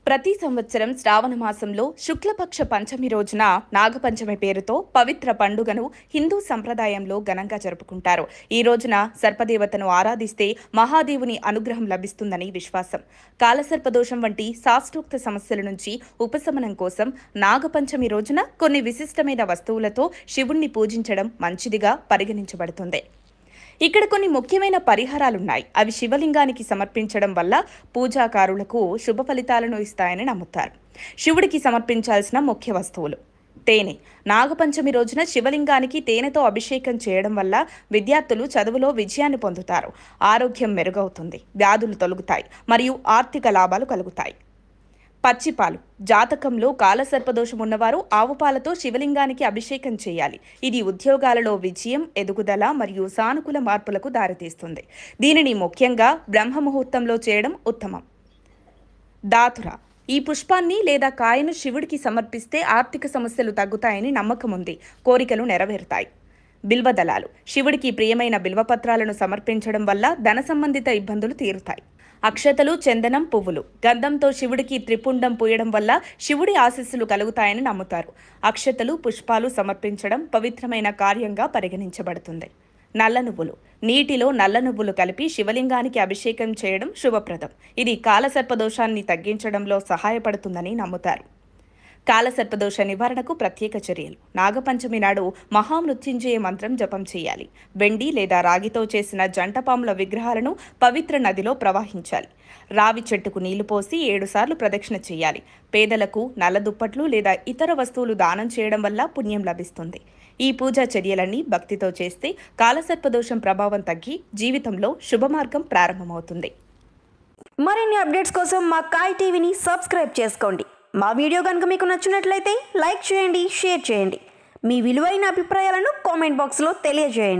ప్రతి సంవత్సరం శ్రావణ మాసంలో శుక్లపక్ష పంచమి రోజున నాగపంచమి పేరుతో పవిత్ర పండుగను హిందూ సంప్రదాయంలో ఘనంగా జరుపుకుంటారు. ఈ రోజున సర్పదేవతను ఆరాధిస్తే మహాదేవుని అనుగ్రహం లభిస్తుందని విశ్వాసం. కాలసర్పదోషం వంటి శాస్త్రోక్త సమస్యల నుంచి ఉపశమనం కోసం నాగపంచమి రోజున కొన్ని విశిష్టమైన వస్తువులతో శివుణ్ణి పూజించడం మంచిదిగా పరిగణించబడుతుంది. ఇక్కడ కొన్ని ముఖ్యమైన పరిహారాలున్నాయి. అవి శివలింగానికి సమర్పించడం వల్ల పూజాకారులకు శుభ ఫలితాలను ఇస్తాయని నమ్ముతారు. శివుడికి సమర్పించాల్సిన ముఖ్య వస్తువులు: తేనె. నాగపంచమి రోజున శివలింగానికి తేనెతో అభిషేకం చేయడం వల్ల విద్యార్థులు చదువులో విజయాన్ని పొందుతారు, ఆరోగ్యం మెరుగవుతుంది, వ్యాధులు తొలగుతాయి మరియు ఆర్థిక లాభాలు కలుగుతాయి. పచ్చిపాలు. జాతకంలో కాలసర్పదోషం ఉన్నవారు ఆవు పాలతో శివలింగానికి అభిషేకం చేయాలి. ఇది ఉద్యోగాలలో విజయం, ఎదుగుదల మరియు సానుకూల మార్పులకు దారితీస్తుంది. దీనిని ముఖ్యంగా బ్రహ్మ ముహూర్తంలో చేయడం ఉత్తమం. దాతుర. ఈ పుష్పాన్ని లేదా కాయను శివుడికి సమర్పిస్తే ఆర్థిక సమస్యలు తగ్గుతాయని నమ్మకం ఉంది, కోరికలు నెరవేరుతాయి. బిల్వదళాలు. శివుడికి ప్రియమైన బిల్వపత్రాలను సమర్పించడం వల్ల ధన సంబంధిత ఇబ్బందులు తీరుతాయి. అక్షతలు, చందనం, పువ్వులు. గంధంతో శివుడికి త్రిపుండం పూయడం వల్ల శివుడి ఆశీస్సులు కలుగుతాయని నమ్ముతారు. అక్షతలు, పుష్పాలు సమర్పించడం పవిత్రమైన కార్యంగా పరిగణించబడుతుంది. నల్ల నువ్వులు. నీటిలో నల్ల నువ్వులు కలిపి శివలింగానికి అభిషేకం చేయడం శుభప్రదం. ఇది కాలసర్పదోషాన్ని తగ్గించడంలో సహాయపడుతుందని నమ్ముతారు. కాలసర్పదోష నివారణకు ప్రత్యేక చర్యలు: నాగపంచమి నాడు మహామృత్యుంజయ మంత్రం జపం చేయాలి. వెండి లేదా రాగితో చేసిన జంటపాముల విగ్రహాలను పవిత్ర నదిలో ప్రవహించాలి. రావి చెట్టుకు నీళ్లు పోసి 7 సార్లు ప్రదక్షిణ చేయాలి. పేదలకు నల్ల దుప్పట్లు లేదా ఇతర వస్తువులు దానం చేయడం వల్ల పుణ్యం లభిస్తుంది. ఈ పూజా చర్యలన్నీ భక్తితో చేస్తే కాలసర్పదోషం ప్రభావం తగ్గి జీవితంలో శుభమార్గం ప్రారంభమవుతుంది. మరిన్ని అప్డేట్స్ కోసం మా కాయ్ టీవీని సబ్స్క్రైబ్ చేసుకోండి. మా వీడియో కనుక మీకు నచ్చినట్లయితే లైక్ చేయండి, షేర్ చేయండి. మీ విలువైన అభిప్రాయాలను కామెంట్ బాక్స్లో తెలియజేయండి.